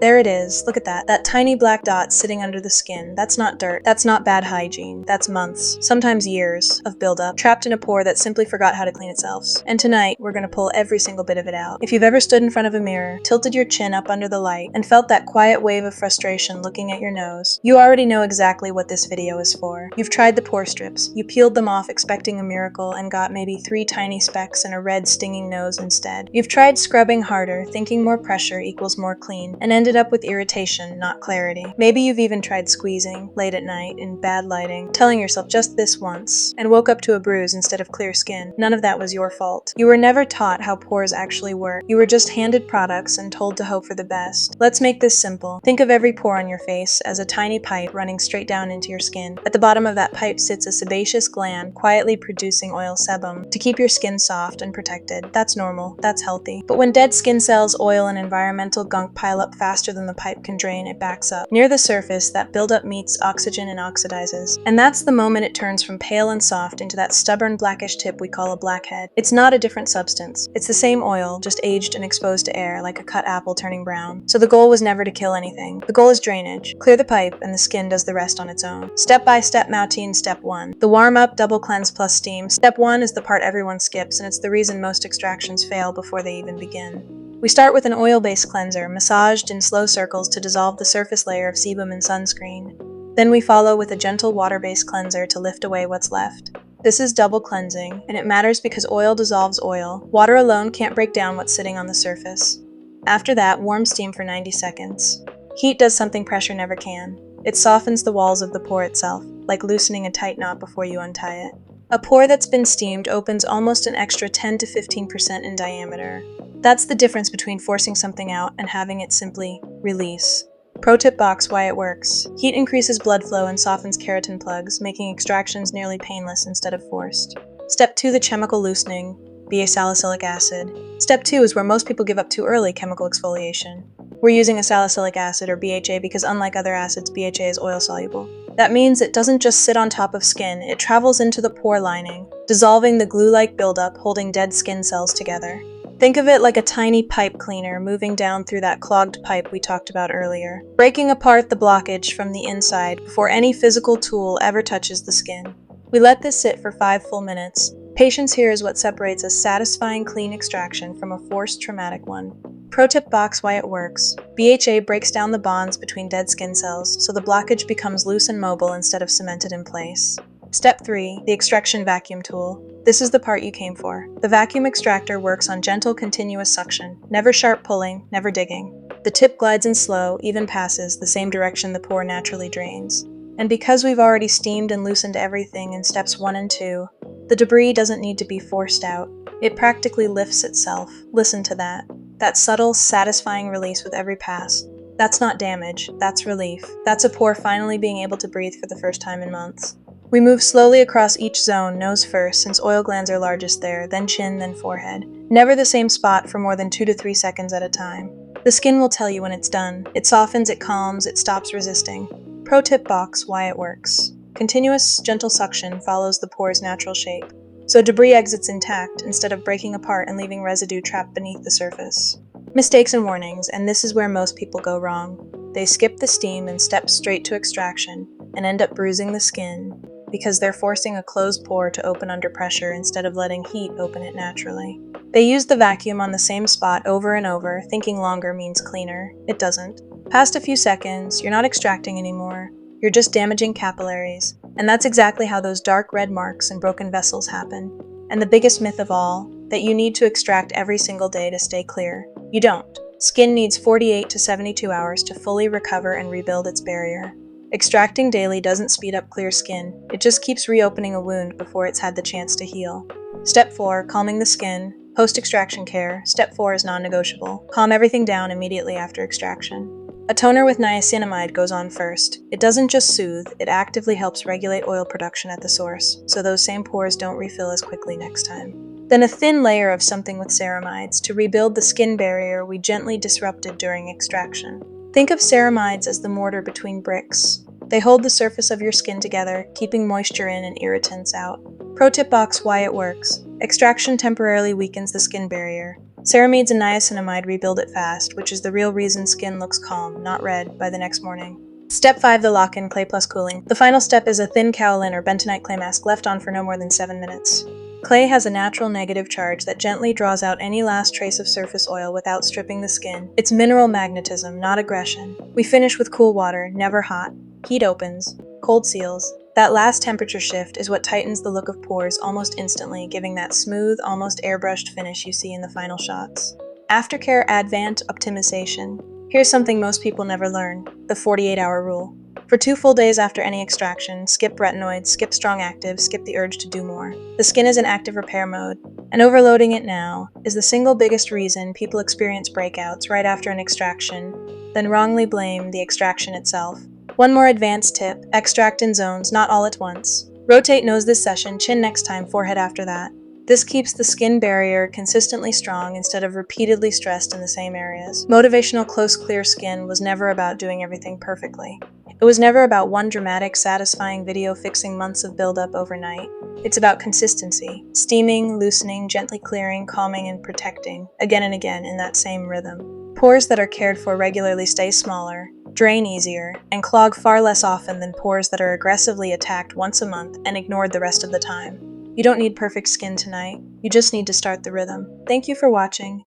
There it is. Look at that. That tiny black dot sitting under the skin. That's not dirt. That's not bad hygiene. That's months, sometimes years, of buildup, trapped in a pore that simply forgot how to clean itself. And tonight, we're gonna pull every single bit of it out. If you've ever stood in front of a mirror, tilted your chin up under the light, and felt that quiet wave of frustration looking at your nose, you already know exactly what this video is for. You've tried the pore strips. You peeled them off expecting a miracle and got maybe 3 tiny specks and a red stinging nose instead. You've tried scrubbing harder, thinking more pressure equals more clean, and ended up with irritation, not clarity. Maybe you've even tried squeezing, late at night, in bad lighting, telling yourself just this once, and woke up to a bruise instead of clear skin. None of that was your fault. You were never taught how pores actually work. You were just handed products and told to hope for the best. Let's make this simple. Think of every pore on your face as a tiny pipe running straight down into your skin. At the bottom of that pipe sits a sebaceous gland quietly producing oil sebum to keep your skin soft and protected. That's normal. That's healthy. But when dead skin cells, oil, and environmental gunk pile up faster than the pipe can drain, it backs up. Near the surface, that buildup meets oxygen and oxidizes. And that's the moment it turns from pale and soft into that stubborn blackish tip we call a blackhead. It's not a different substance. It's the same oil, just aged and exposed to air, like a cut apple turning brown. So the goal was never to kill anything. The goal is drainage. Clear the pipe, and the skin does the rest on its own. Step-by-step routine step 1. The warm-up, double cleanse plus steam. Step 1 is the part everyone skips, and it's the reason most extractions fail before they even begin. We start with an oil-based cleanser, massaged in slow circles to dissolve the surface layer of sebum and sunscreen. Then we follow with a gentle water-based cleanser to lift away what's left. This is double cleansing, and it matters because oil dissolves oil. Water alone can't break down what's sitting on the surface. After that, warm steam for 90 seconds. Heat does something pressure never can. It softens the walls of the pore itself, like loosening a tight knot before you untie it. A pore that's been steamed opens almost an extra 10 to 15% in diameter. That's the difference between forcing something out and having it simply release. Pro tip box why it works. Heat increases blood flow and softens keratin plugs, making extractions nearly painless instead of forced. Step 2, the chemical loosening, via salicylic acid. Step 2 is where most people give up too early, chemical exfoliation. We're using a salicylic acid or BHA because unlike other acids, BHA is oil soluble. That means it doesn't just sit on top of skin, it travels into the pore lining, dissolving the glue-like buildup holding dead skin cells together. Think of it like a tiny pipe cleaner moving down through that clogged pipe we talked about earlier, breaking apart the blockage from the inside before any physical tool ever touches the skin. We let this sit for 5 full minutes. Patience here is what separates a satisfying clean extraction from a forced traumatic one. Pro tip box why it works. BHA breaks down the bonds between dead skin cells, so the blockage becomes loose and mobile instead of cemented in place. Step 3, the extraction vacuum tool. This is the part you came for. The vacuum extractor works on gentle, continuous suction, never sharp pulling, never digging. The tip glides in slow, even passes, the same direction the pore naturally drains. And because we've already steamed and loosened everything in steps 1 and 2, the debris doesn't need to be forced out. It practically lifts itself. Listen to that. That subtle, satisfying release with every pass. That's not damage, that's relief. That's a pore finally being able to breathe for the first time in months. We move slowly across each zone, nose first, since oil glands are largest there, then chin, then forehead. Never the same spot for more than 2 to 3 seconds at a time. The skin will tell you when it's done. It softens, it calms, it stops resisting. Pro tip box why it works. Continuous, gentle suction follows the pore's natural shape, so debris exits intact instead of breaking apart and leaving residue trapped beneath the surface. Mistakes and warnings, and this is where most people go wrong. They skip the steam and step straight to extraction, and end up bruising the skin, because they're forcing a closed pore to open under pressure instead of letting heat open it naturally. They use the vacuum on the same spot over and over, thinking longer means cleaner. It doesn't. Past a few seconds, you're not extracting anymore. You're just damaging capillaries. And that's exactly how those dark red marks and broken vessels happen. And the biggest myth of all, that you need to extract every single day to stay clear. You don't. Skin needs 48 to 72 hours to fully recover and rebuild its barrier. Extracting daily doesn't speed up clear skin, it just keeps reopening a wound before it's had the chance to heal. Step 4, calming the skin. Post-extraction care. Step 4 is non-negotiable. Calm everything down immediately after extraction. A toner with niacinamide goes on first. It doesn't just soothe, it actively helps regulate oil production at the source, so those same pores don't refill as quickly next time. Then a thin layer of something with ceramides to rebuild the skin barrier we gently disrupted during extraction. Think of ceramides as the mortar between bricks. They hold the surface of your skin together, keeping moisture in and irritants out. Pro tip box why it works. Extraction temporarily weakens the skin barrier. Ceramides and niacinamide rebuild it fast, which is the real reason skin looks calm, not red, by the next morning. Step 5. The lock-in, clay plus cooling. The final step is a thin kaolin or bentonite clay mask left on for no more than 7 minutes. Clay has a natural negative charge that gently draws out any last trace of surface oil without stripping the skin. It's mineral magnetism, not aggression. We finish with cool water, never hot. Heat opens, cold seals. That last temperature shift is what tightens the look of pores almost instantly, giving that smooth, almost airbrushed finish you see in the final shots. Aftercare Advanced Optimization. Here's something most people never learn: the 48-hour rule. For 2 full days after any extraction, skip retinoids, skip strong actives, skip the urge to do more. The skin is in active repair mode, and overloading it now is the single biggest reason people experience breakouts right after an extraction, then wrongly blame the extraction itself. One more advanced tip: extract in zones, not all at once. Rotate nose this session, chin next time, forehead after that. This keeps the skin barrier consistently strong instead of repeatedly stressed in the same areas. Motivational close clear skin was never about doing everything perfectly. It was never about one dramatic, satisfying video fixing months of buildup overnight. It's about consistency: steaming, loosening, gently clearing, calming, and protecting, again and again in that same rhythm. Pores that are cared for regularly stay smaller, drain easier, and clog far less often than pores that are aggressively attacked once a month and ignored the rest of the time. You don't need perfect skin tonight. You just need to start the rhythm. Thank you for watching.